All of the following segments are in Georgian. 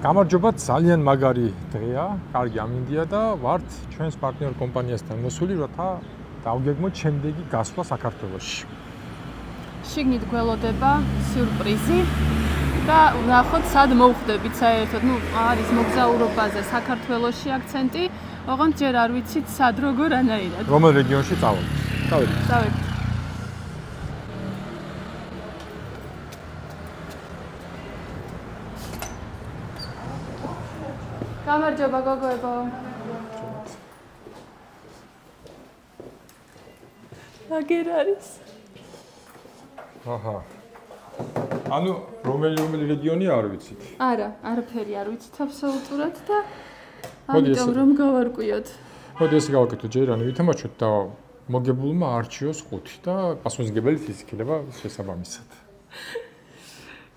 გამარჯობათ, ძალიან მაგარი დღეა, კარგი ამინდია და ვართ ჩვენს პარტნიორ კომპანიასთან მოსული, რათა დავგეგმოთ შემდეგი გასვლა საქართველოში. შიგნით გველოდება სიურპრიზი და ვნახოთ სად მოვხდებით საერთოდ. არის მოგზაურობაზე საქართველოში აქცენტი, ოღონდ ჯერ არ ვიცით სად როგორ ანაირად. რომელ რეგიონში წავალთ? წავედით. გამარჯობა გოგოებო. აგერ არის. აჰა. ანუ რომელი რეგიონი არ ვიცით? არა, არაფერი არ ვიცით აბსოლუტურად და ამიტომ რომ გავარკვიოთ. მოდი ესე გავაკეთოთ ჯერანი ვითამაშოთ და მოგებულმა არჩიოს 5 და პასუხისმგებელი ის იქნება შესაბამისად.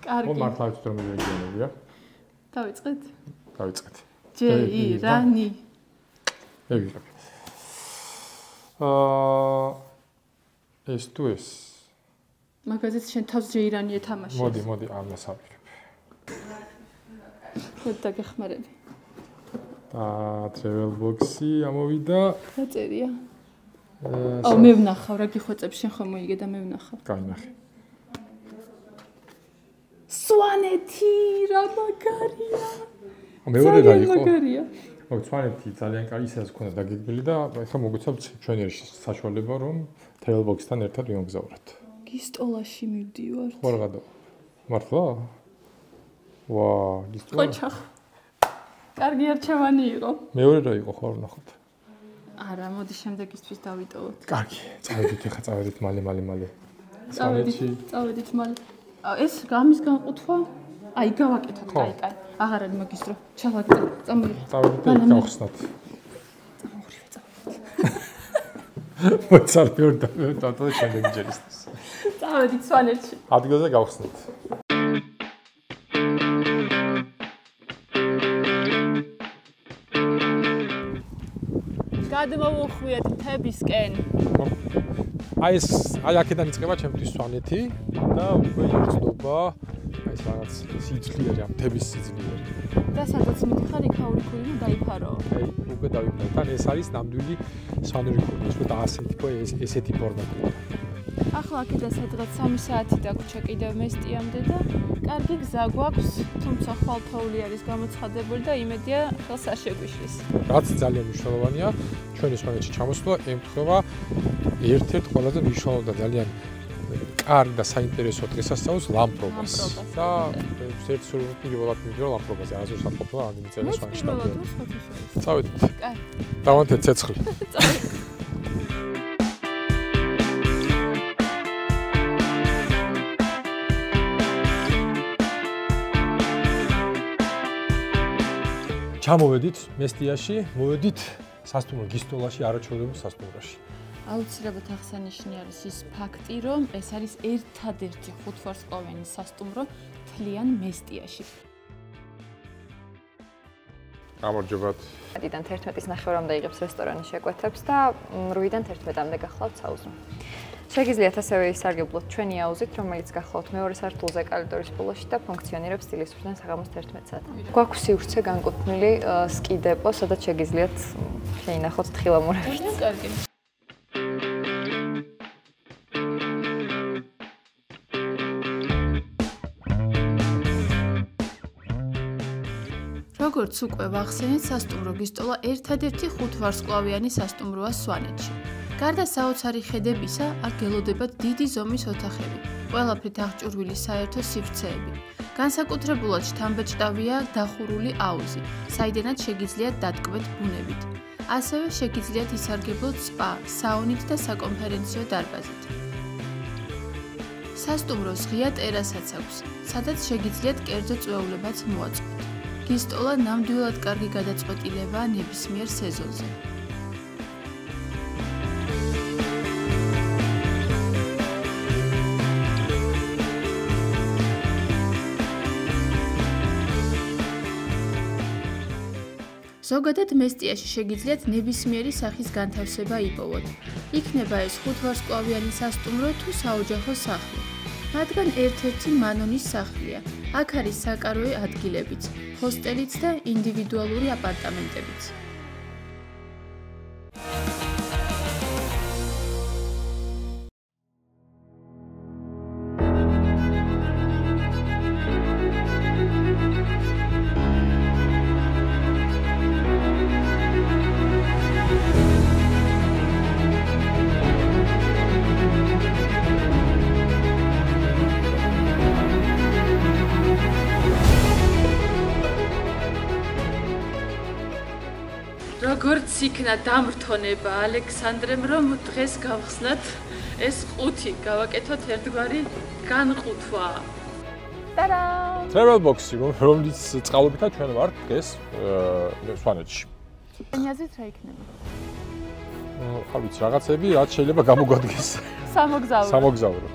კარგი. მართლა ვიცით რომელი რეგიონია? დავიწყეთ? დავიწყეთ. ჯეირანი. ეგრევე. ეს თუ ეს. მაგაზეც შენ თავს ჯეირანი ეთამაშე. მოდი, ამასავირებ. ხოდა გეხმარები. travel box-ი ამოვიდა. დაწერია. მე ვნახავ, რა გიხვეწებ შენ ხომ მოიგე და მე ვნახავ. გაინახე. სვანეთი რა მაგარია. მეორე რა იყო? მაგარია. სვანეთი ძალიან კარგი ისედაც ქონდა დაგეგმილი და ეხლა მოგუცავთ ჩვენი საშუალება რომ travel box-თან ერთად ვიმოგზავროთ. გისტოლაში მივდივართ. ხო რა გადა? მართლა? ვაა, გისტოლა. ოჩახ. კარგი არჩევანი იყო. მეორე რა იყო ხო ნახოთ? არა, მოდი შემდეგისთვის დავიტოვოთ. კარგი, წავედით მალე. წავედით მალე. ეს გამის განყუთვა? აი, გავაკეთოთ, კაი. აღარ არის მაგის დრო. ჩავაგდე, წამოიღე. წავედით და გავხსნათ. წამოღრივე წავედით. მოწარბიორ და შემდეგი ჯერისთვის. წავედით სვანეთში. ადგილზე გავხსნათ. გადმოვუხვიეთ მთებისკენ. აი აქედან იწყება ჩემთვის სვანეთი და უკვე იცნობა ეს რაღაც სიძლიერე, მთების სიძლიერე. და სადაც მიდიხარ, იქ აურიკული დაიფარო. აი, უკვე დავიფარო. თან ეს არის ნამდვილი სანურიკული, ისე და ესეთი ფორმატი. ახლა აქედან სადღაც 3 საათი დაგვრჩა კიდევ მესტიამდე და კარგი გზა გვაქვს, თუმცა ხვალთოული არის გამოცხადებული და იმედია ხელს არ შეგვიშლის. რაც ძალიან მნიშვნელოვანია, ჩვენი სვანეთში ჩამოსვლა ემთხვევა ერთ-ერთ ყველაზე მნიშვნელოვან და ძალიან კარგ და საინტერესო დღესასწაულს ლამპრობას. და ერთ პირველად მივიდა ლამპრობაზე, არასდროს არ ყოფილა ამდენი წელი სვანეთში დავდივარ. წავედით. კარგი. დავანთეთ ცეცხლი. ჩამოვედით მესტიაში, მოვედით სასტუმრო გისტოლაში, არაჩვეულებრივ სასტუმროში. აუცილებლად აღსანიშნავი არის ის ფაქტი, რომ ეს არის ერთადერთი 5 ვარსკვლავიანი სასტუმრო მთლიან მესტიაში. გამარჯობათ. 10-დან 11-9-მდე იღებს რესტორანი შეკვეთებს და 8-დან 11-მდე გახლავთ საუზმე. შეგიძლიათ ასევე ისარგებლოთ ჩვენი აუზით, რომელიც გახლავთ მეორე სართულზე კორიდორის ბოლოში და ფუნქციონირებს დილის 8-დან საღამოს 11 საათამდე. გვაქვს სივრცე განკუთვნილი სკი დეპო, სადაც შეგიძლიათ შეინახოთ თხილამურებით. კარგი. როგორც უკვე ვახსენეთ, სასტუმრო გისტოლა ერთადერთი 5 ვარსკვლავიანი სასტუმროა სვანეთში. გარდა საოცარი ხედებისა, აქ გელოდებათ დიდი ზომის ოთახები, ყველაფრით აღჭურვილი საერთო სივრცეები. განსაკუთრებულად შთამბეჭდავია დახურული აუზი, საიდანაც შეგიძლიათ დატკბეთ ბუნებით. ასევე შეგიძლიათ ისარგებლოთ სპა, საუნით და საკონფერენციო დარბაზით. სასტუმროს ღია ტერასაც აქვს, სადაც შეგიძლიათ კერძო წვეულებაც მოაწყვეთ. გისტოლა ნამდვილად კარგი გადაწყვეტილებაა ნებისმიერ სეზონზე. ზოგადად მესტიაში შეგიძლიათ ნებისმიერი სახის განთავსება იპოვოთ. იქნება ეს 5 ვარსკვლავიანი სასტუმრო თუ საოჯახო სახლი. რადგან ერთ-ერთი მანონის სახლია. აქ არის საკაროე ადგილებიც, ჰოსტელიც და ინდივიდუალური აპარტამენტებიც. როგორც იქნა დამრთონება ალექსანდრემ, რომ დღეს გავხსნათ ეს 5 გავაკეთოთ ერთგვარი განყუთვა. ტარა! Travel box-ი, რომლის წყალობითაც ჩვენ ვართ დღეს სვანეთში. ენიაზეც რა იქნება? არ ვიცი, რაღაცები რაც შეიძლება გამოგვადგეს. სამოგზაუროდ.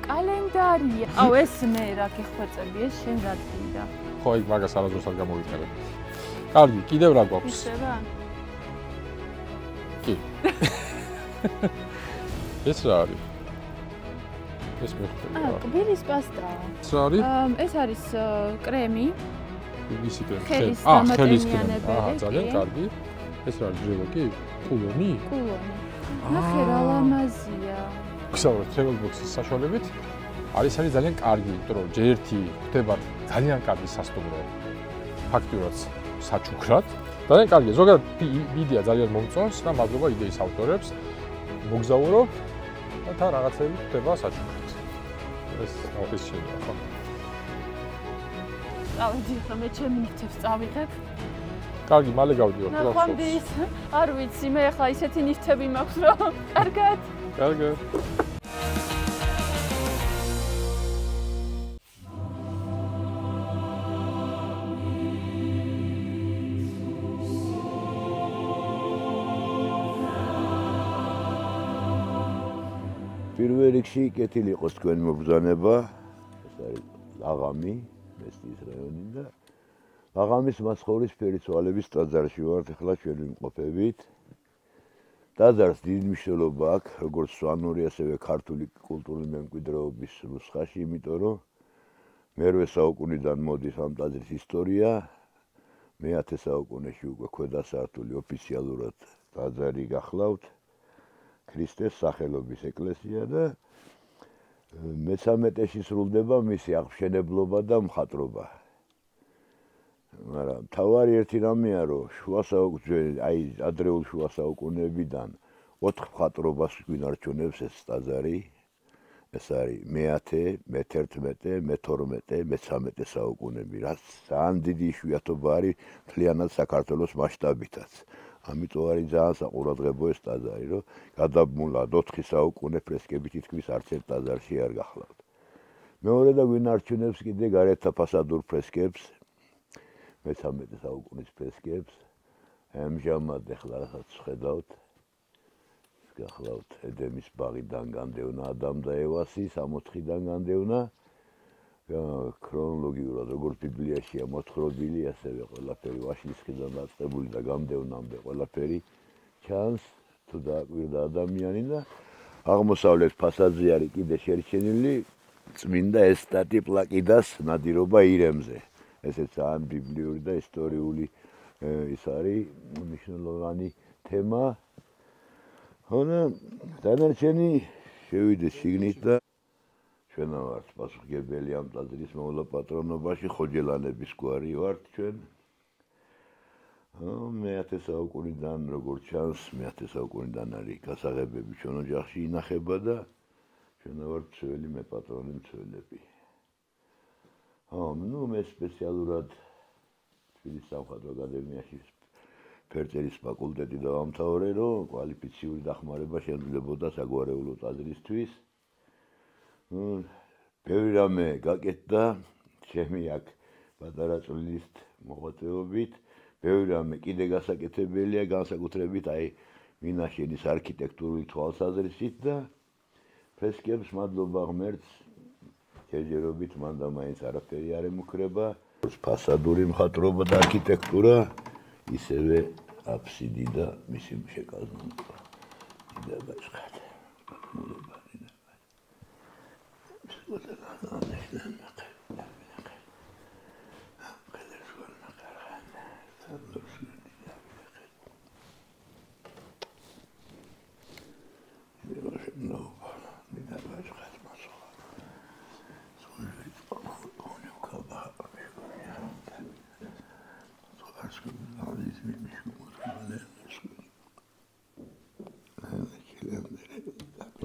კალენდარია. ეს მე რა გეხვეწები, ეს შენ რა თქინდა? ხო, იქ მაგას არასდროსად გამოვიყენებ. კარგი, კიდევ რა გვაქვს? ისევა? კი. ეს რა არის? ეს მეხუთე. კბილის პასტა. ეს რა არის? ეს არის კრემი. ისი კრემი. ხელის დამატებიანი. ძალიან კარგი. ეს რა არის ჯეროკი? კულონი? კულონი. ნახე რა ლამაზია. გსაუბრობთ travel box-ის საშუალებით. არის ძალიან კარგი, იმიტომ რომ ჯერ ერთი ხდებათ ძალიან კარგი სასტუმრო. ფაქტიურად საჩუქრად. ძალიან კარგია. ზოგადად იდეა ძალიან მომწონს და მადლობა იდეის ავტორებს. მოგზაურობ და თან რაღაცები ხდება საჩუქრად. ეს შეგვიძლია ხო? წავედი ხომ მე ჩემი ნივთებს წავიღებ. კარგი, მალე გავდივარ. ნახვამდის. არ ვიცი, მე ახლა ისეთი ნივთები მაქვს რომ კარგად. კარგად. პირველ რიგში კეთილი იყოს თქვენი მობრძანება. ეს არის ლაღამი, მესტიის რაიონი და ლაღამის მაცხოვრის ფერიცვალების ტაძარში ვართ, ახლა ჩვენ ვიმყოფებით. ტაძარს დიდი მნიშვნელობა აქვს, როგორც სვანური, ასევე ქართული კულტურული მემკვიდრეობის ნუსხაში, იმიტომ რომ მე-8 საუკუნიდან მოდის ამ ტაძრის ისტორია. მე-10 საუკუნეში უკვე ქვედა სართული ოფიციალურად ტაძარი გახლავთ. ქრისტეს სახელობის ეკლესია და მე-13-ში სრულდება მისი აღმშენებლობა და მხატვრობა. მაგრამ თავარი ერთი რამეა, რომ ადრეულ შუა საუკუნეებიდან 4 მხატვრობას გვინარჩუნებს ეს ტაძარი. ეს არის მე-10, მე-11, მე-12, მე-13 საუკუნეები, რაც ძალიან დიდი იშვიათობა არის მთლიანად საქართველოს მასშტაბითაც. ამიტომ არის ძალიან საყურადღებო ეს ტაძარი, რომ გადაბმულად 4 საუკუნე ფრესკები თითქმის არც ერთ ტაძარში არ გახლავთ. მეორე და გვინარჩუნებს კიდე გარეთა ფასადურ ფრესკებს, მე-13 საუკუნის ფრესკებს. ამჟამად ახლა რასაც ხედავთ, გახლავთ ედემის ბაღიდან განდევნა ადამ და ევასი, 64-დან განდევნა. ქრონოლოგიურად როგორც ბიბლიაშია მოთხრობილი, ასევე ყველაფერი ვაშლის ხიდან დაწყებული და გამდევნამდე ყველაფერი ჩანს, თუ დააკვირდა ადამიანი და აღმოსავლეთ ფასადზე არის კიდე შერჩენილი წმინდა ესტატი პლაკიდას ნადირობა ირემზე. ესეც ძალიან ბიბლიური და ისტორიული ის არის მნიშვნელოვანი თემა. ხონა დანარჩენი შევიდეს შიგნით და ჩვენა ვართ პასუხისმგებელი ამ ტაძრის მოვლა-პატრონობაში, ხოჯელანების გვარი ვართ ჩვენ. მე-10 საუკუნიდან, როგორც ჩანს, მე-10 საუკუნიდან არის გასაღებები ჩვენ ოჯახში ინახება და ჩვენა ვართ ძველი მე-პატრონი მცველები. მე სპეციალურად თბილისის სამხატვრო აკადემიაში ფერწერის ფაკულტეტი დავამთავრე, რომ კვალიფიციური დახმარება შემძლებოდა საგვარეულო ტაძრისთვის. ბევრი რამე გაკეთდა ჩემი აქ პატარა წვლის მოღვაწეობით, ბევრი რამე კიდე გასაკეთებელია, განსაკუთრებით მინაშენის არქიტექტურული თვალსაზრისით და ფრესკებს მადლობა ღმერთს ჯერჯერობით მან და მაინც არაფერი არ ემუქრება. ფასადური მხატვრობა და არქიტექტურა, ისევე აფსიდი და მისი შეკაზღვრა.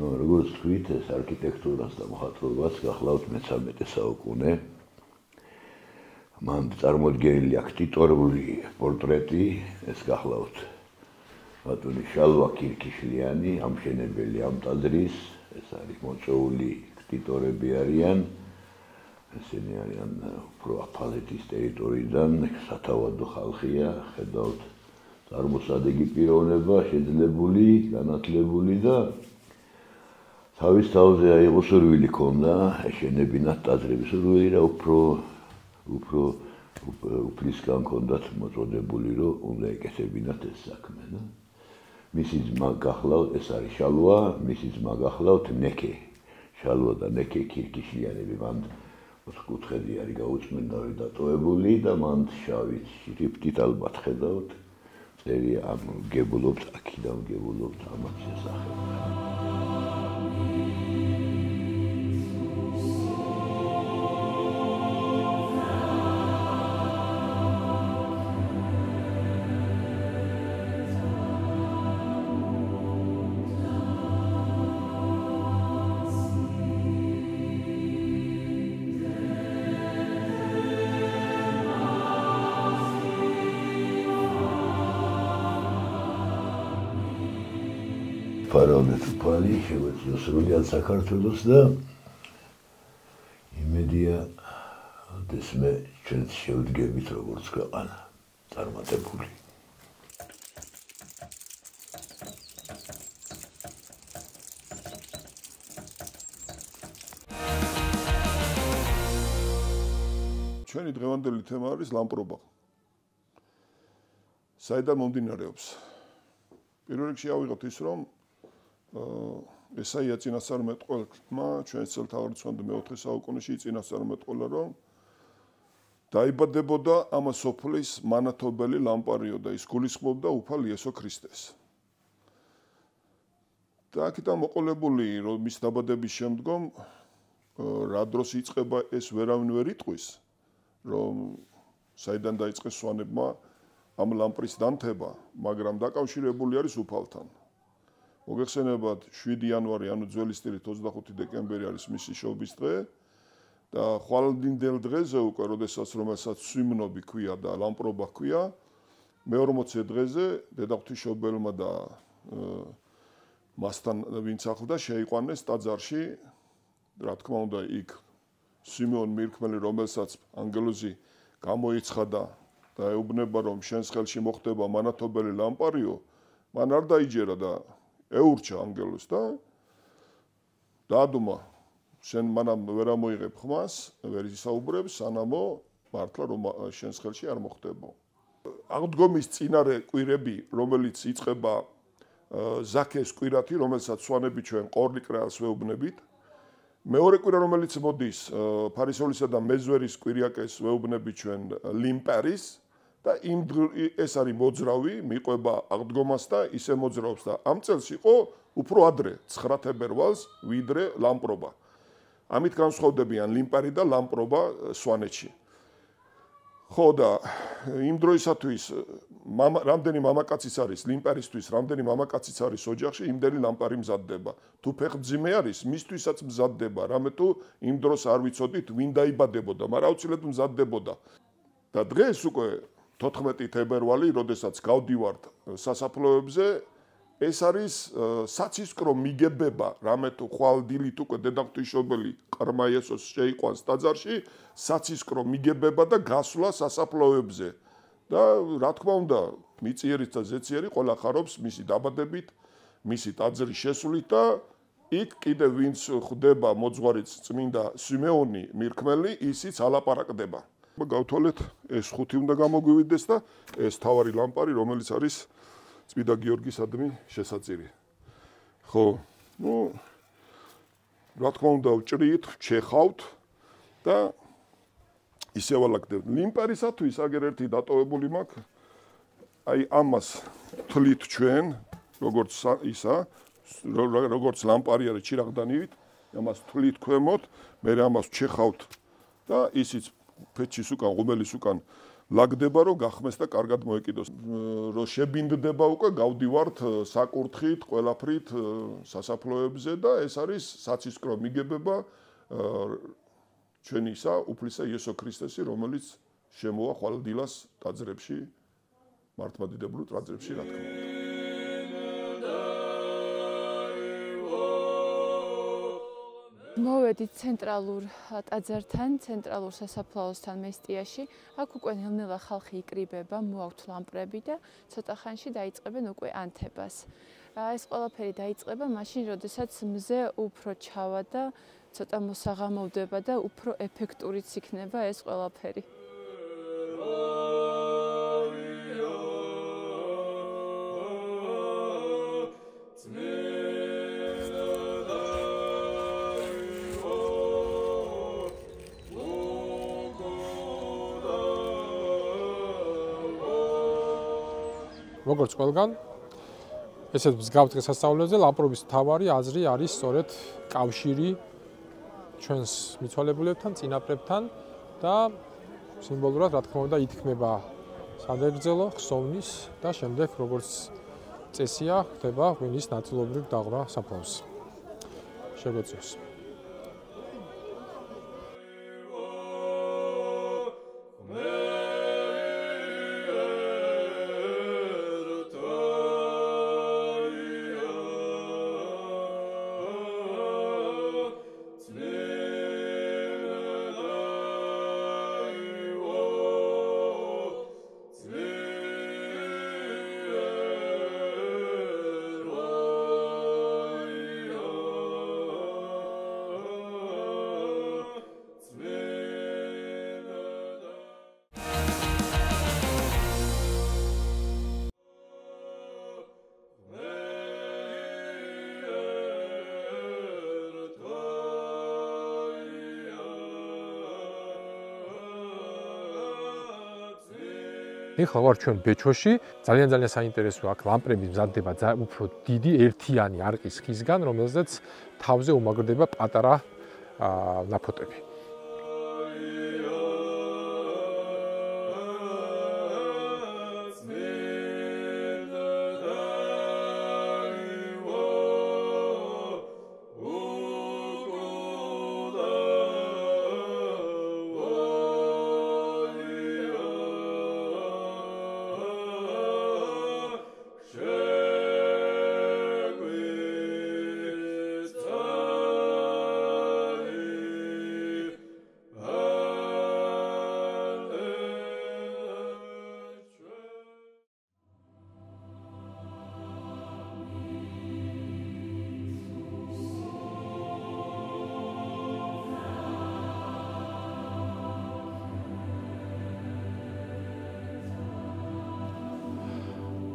როგორც თქვით, ეს არქიტექტურას და მხატვრობას გახლავთ მე-13 საუკუნე. მან წარმოდგენილი აქ ტიტულური პორტრეტი, ეს გახლავთ ბატონი შალვა კირკიშლიანი, ამშენებელი ამ ტაძრის, ეს არის მოწვეული ტიტულები არიან. ესენი არიან უფრო აფხაზეთის ტერიტორიიდან, სათავადო ხალხია, ხედავთ წარმოსადეგი პიროვნება, შეძლებული, განათლებული და თავის თავზე აიღო სურვილი ქონდა, ეშენებინათ ტაძრები, სურვილი რა უფრო უფლისგან ქონდათ მოწოდებული, რომ უნდა ეკეთებინათ ეს საქმე. მისი ძმა გახლავთ, ეს არის შალვა, მისი ძმა გახლავთ ნეკე. შალვა და ნეკე კირკიშლიანები მან ოთხკუთხედი არის გაუწმინდავი დატოვებული და მან შავი შრიფტით ალბათ ხედავთ, წერია ამ გებულობთ, აქედან გებულობთ ამათ შესახებ. ფარავნეთ უფალი, შეგვეციო სრულიად საქართველოს და იმედია, დესმე ჩვენც შევდგებით როგორც ქვეყანა წარმატებული. ჩვენი დღევანდელი თემა არის ლამპრობა. საიდან მომდინარეობს? პირველ რიგში ავიღოთ ის, რომ ესაია წინასწარმეტყველმა ჩვენს წელთაღრიცხვამდე მე-4 საუკუნეში წინასწარმეტყველა, რომ დაიბადებოდა ამ სოფლის მანათობელი ლამპარიო და ის გულისხმობდა უფალ იესო ქრისტეს. და აქედან მოყოლებული, რომ მის დაბადების შემდგომ რა დროს იწყება ეს ვერავინ ვერ იტყვის, რომ საიდან დაიწყეს სვანებმა ამ ლამპრის დამთება, მაგრამ დაკავშირებული არის უფალთან. მოგეხსენებათ 7 იანვარი, ანუ ძველი სტილით 25 დეკემბერი არის მისი შობის დღე და ხვალინდელ დღეზე უკვე, როდესაც რომელსაც სვიმნობი ქვია და ლამპრობა ქვია, მე-40 დღეზე დედა ღვთისმშობელმა და მასთან ვინც ახლდა შეიყვანეს ტაძარში, რა თქმა უნდა, იქ სიმეონ მირქმელი, რომელსაც ანგელოზი გამოიცხადა და ეუბნება, რომ შენს ხელში მოხდება მანათობელი ლამპარიო, მან არ დაიჯერა და ეურჩა ანგელოზს და დაადუმა, შენ მანამ ვერ ამოიღებ ხმას, ვერ ისაუბრებს, სანამო მართლა რომ შენს ხელში არ მოხდებო. აღდგომის წინარე კვირები, რომელიც იწყება ზაქეს კვირათი, რომელსაც სვანები ჩვენ ყორლიკრეალს ვეუბნებით, მეორე კვირა, რომელიც მოდის ფარისევლისა და მეზვერის კვირიაკეს ვეუბნებით ჩვენ ლიმპარის და ეს არის მოძრავი, მიყვება აღდგომას და ისე მოძრავს და ამ წელს იყო უფრო ადრე 9 თებერვალს, ვიდრე ლამპრობა. ამით განსხვავდებიან ლიმპარი და ლამპრობა სვანეთში. ხო და იმ დროისათვის რამდენი მამაკაციც არის ლიმპარისთვის, რამდენი მამაკაციც არის ოჯახში, იმდენი ლამპარი მზადდება. თუ ფეხმძიმე არის, მისთვისაც მზადდება, რამე თუ იმ დროს არ ვიცოდით ვინ დაიბადებოდა, მაგრამ აუცილებლად მზადდებოდა. და დღეს უკვე 14 თებერვალი, როდესაც გავდივართ სასაფლაოებზე, ეს არის საცისკრო მიგებება, რამე თუ ხვალდილით უკვე დედა ღვთისმშობელი ყრმა იესოს შეიყვანს ტაძარში, საცისკრო მიგებება და გასვლა სასაფლაოებზე. და რა თქმა უნდა, მიწიერით და ზეციერი ყველა ხარობს მისი დაბადებით, მისი ტაძრის შესვლით და იქ კიდე ვინც ხვდება მოძღვარიც წმინდა სიმეონი მირქმელი, ისიც ალაპარაკდება. გავთვალეთ, ეს 5 უნდა გამოგვივიდეს და ეს თავარი ლამპარი, რომელიც არის წმინდა გიორგისადმი შესაწირი. ხო, რა თქმა უნდა, ვჭრით, ვჩეხავთ და ისე ვალაგდებთ. ლიმპერისათვის აგერ ერთი დატოვებული მაქვს. აი ამას თლით ჩვენ, როგორც ისა, როგორც ლამპარი არის ჩირაღდანივით, ამას თლით ქვემოთ, მე ამას ვჩეხავთ და ისიც ფეჩის უკან, ღუმელის უკან ლაგდება, რომ გახმეს და კარგად მოეკიდოს. რომ შებინდდება უკვე, გავდივართ საკურთხით, ყველაფრით სასაფლოებზე და ეს არის საცისკრო მიგებება ჩვენი ისა უფლისა იესო ქრისტესი, რომელიც შემოვა ხვალდილას ტაძრებში, მართლმადიდებლურ ტაძრებში, რა თქმა უნდა. მოვედით ცენტრალურ ტაძართან, ცენტრალურ სასაფლაოსთან მესტიაში. აქ უკვე ნელ-ნელა ხალხი იკრიბება, მოაქვთ ლამპრები და ცოტა ხანში დაიწყებენ უკვე ანთებას. ეს ყველაფერი დაიწყება მაშინ, როდესაც მზე უფრო ჩავა და ცოტა მოსაღამოვდება და უფრო ეფექტურიც იქნება ეს ყველაფერი. როგორც ყველგან, ესეთ მსგავს დღესასწაულებზე ლამპრობის მთავარი აზრი არის სწორედ კავშირი ჩვენს მიცვალებულებთან, წინაპრებთან და სიმბოლურად, რა თქმა უნდა, ითქმება სადაგრძელო ხსოვნის და შემდეგ, როგორც წესია, ხდება ღვინის ნაწილობრივ დაღვრა საფლავზე. შეგვეციოს. ეხლა ვარ ჩვენ ბეჩოში, ძალიან საინტერესოა, აქ ლამპრები მზადდება უფრო დიდი ერთიანი არყის ხისგან, რომელზეც თავზე უმაგრდება პატარა ნაფოტები.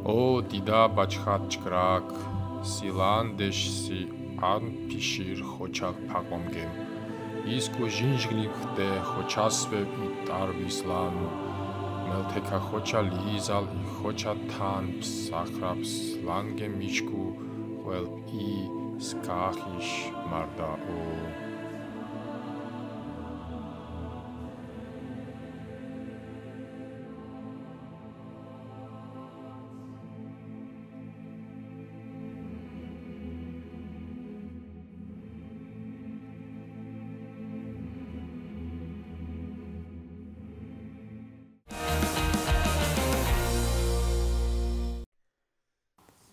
ო დიდა ბაჩხატ ჭკრაკ სილანდეშსი ან ფიშირ ხოჩაკ ფაყომგემ ის კუჟინჟგლი ხდე ხოჩასვები ტარბისლან მელთეკა ხოჩა ლიზალ ხოჩა თან სახრაფს ლანგე მიჩკუ ყველ ი სკახიშ მარდაო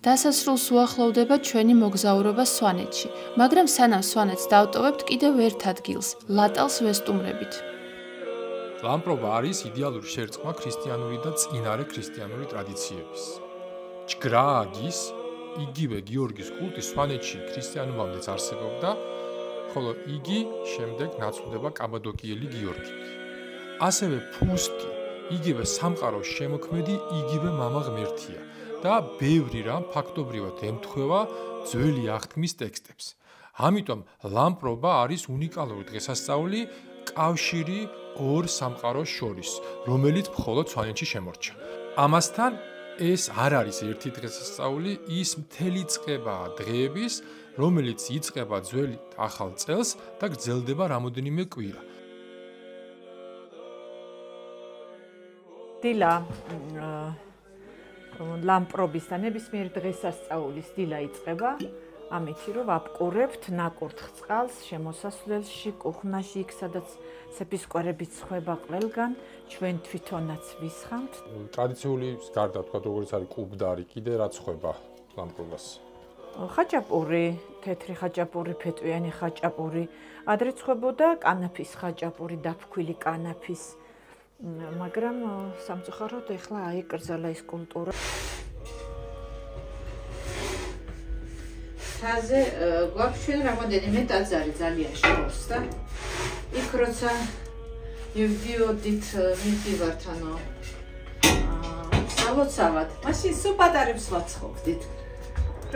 დასასრულს უახლოვდება ჩვენი მოგზაურობა სვანეთში, მაგრამ სანამ სვანეთს დავტოვებთ კიდევ ერთ ადგილს, ლატალს ვესტუმრებით. ლამპრობა არის იდეალური შერწყმა ქრისტიანული და წინარე ქრისტიანული ტრადიციების. ჭგრაგის, იგივე გიორგის კულტი სვანეთში ქრისტიანობამდეც არსებობდა, ხოლო იგი შემდეგ ნაცვლდება კაბადოკიელი გიორგით. ასევე ფუსტი, იგივე სამყაროს შემოქმედი, იგივე მამა ღმერთია. და ბევრი რამ ფაქტობრივად ემთხვევა ძველი აღთქმის ტექსტებს. ამიტომ ლამპრობა არის უნიკალური დღესასწაული კავშირი ორ სამყაროს შორის, რომელიც მხოლოდ სვანეთში შემორჩა. ამასთან ეს არ არის ერთი დღესასწაული, ის მთელი წყებაა დღეების, რომელიც იწყება ძველი ახალ წელს და გრძელდება რამოდენიმე კვირა. დილა ლამპრობის და ნებისმიერ დღესასწაულის დილა იწყება ამით რომ ვაპყურებთ ნაკურთხ წყალს შემოსასვლელში, კუხნაში, იქ სადაც სეფისკვერები ცხება ყველგან, ჩვენ თვითონაც ვისხამთ. ტრადიციული გარდა თქვა როგორც არის კუბდარი, კიდე რა ცხება ლამპრობას? ხაჭაპური, თეთრი ხაჭაპური, ფეტვიანი ხაჭაპური, ადრე ცხებოდა კანაფის ხაჭაპური, დაფქვილი კანაფის. მაგრამ სამწუხაროდ ეხლა აიკრძალა ეს კულტურა. თაზე გვაქვს ჩვენ რამოდენიმე ტაძარი ძალიან შორს და იქ როცა მივდიოდით მივდივართ ანუ სალოცავად მაშინ სულ პატარებს ვაცხობდით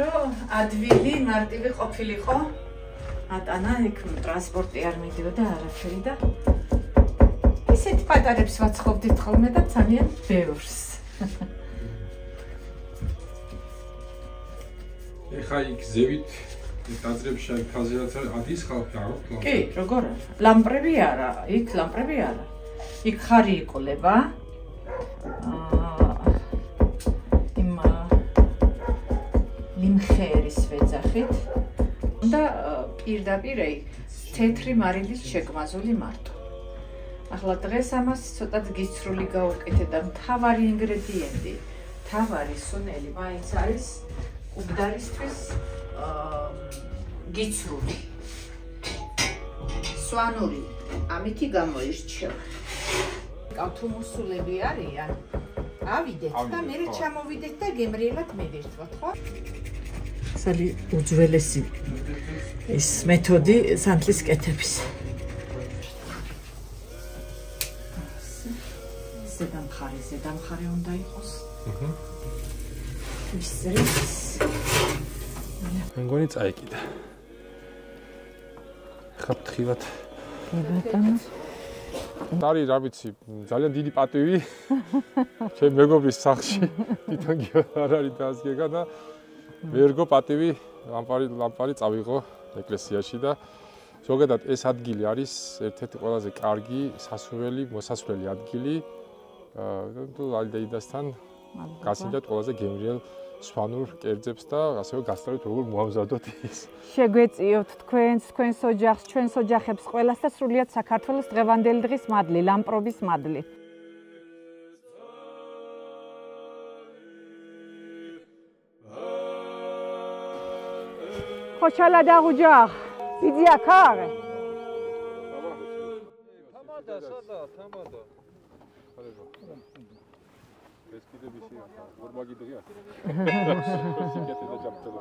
რომ ადვილი მარტივი ყოფილიყო ატანა იქ ტრანსპორტი არ მიდიოდა არაფერი და ისეთ პატარებს ვაცხობდით ხოლმე და ძალიან ბევრს ეხა იქ ზევით ტაძრებში აი ფაზერაც ადის ხალხი არ აქვს? კი, როგორ არა? ლამპრები არა, იქ ლამპრები არა. იქ ხარი იყოლება. იმ ლიმხერის ვეძახით და პირდაპირ აი თეთრი მარილის შეკმაზული მარტო. ახლა დღეს ამას ცოტა გიცრული გავუკეთე და მთავარი ინგრედიენტი, მთავარი სუნელი მაინც არის უბდარისთვის გიცრული სვანური ამითი გამოირჩევა კავთუმუსულები არიან ავიდეთ და მე ჩამოვიდეთ და გემრიელად მივირთვათ ხო სალი უძველესი ეს მეთოდი სანთლის კეთების ზედა მხარე უნდა იყოს ისრეს მე მგონი წაიკიდა. ხა ფთხილად. დარი რა ვიცი, ძალიან დიდი პატივი. ჩემ მეგობრის სახლში თვითონ არ არის დასგეგა და მე ერგო პატივი ლამპარი წავიღო ეკლესიაში და ზოგადად ეს ადგილი არის ერთ-ერთი ყველაზე კარგი მოსასვლელი ადგილი. თუ ალდეიდასთან გასინჯათ ყველაზე გემრიელ სვანურ კერძებს და ასევე გასწავლეთ როგორ მოამზადოთ ის. შეგვეწიოთ თქვენს ოჯახს, ჩვენს ოჯახებს ყველას და სრულიად საქართველოს დღევანდელი დღის მადლი, ლამპრობის მადლი. ხოჩალა დაღუჯახ. ბიძია ქარე. თამადა სადა, თამადა. ეს კიდე ბიში ახლა ვორმაგი დღეა. სიკეთე და ჯაფტელო.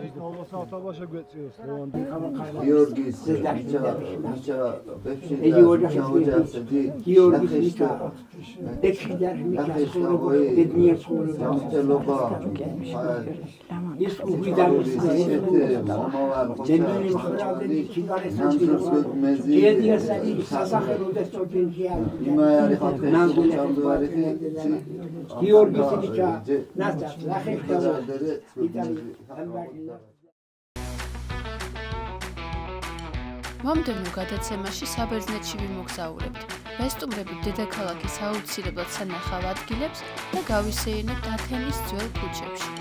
ეს ნოლოსავთობა შეგვეწიოს ლევანდი. გიორგის ზედაჭა ბებში და გიორგის ნიკა. ექიდარ ნიკა ხოლმე ბედნიერ ხოლმე. ის უვიდან ჯენდერი მხარდენი ჩიგარე საჭირო. ჯედიასი სასახელო და სწორფინია. იმაი ხალხი ჩამდვარი გიორგის ნიკა ნასტა ლახექდა მომდევნო გადაცემაში საბერძნეთში ვიმოგზაურებთ. ვესტუმრებით დედაქალაქის აუცილებლად სანახავ ადგილებს და გავისეირნებთ ათენის ძველ ქუჩებში.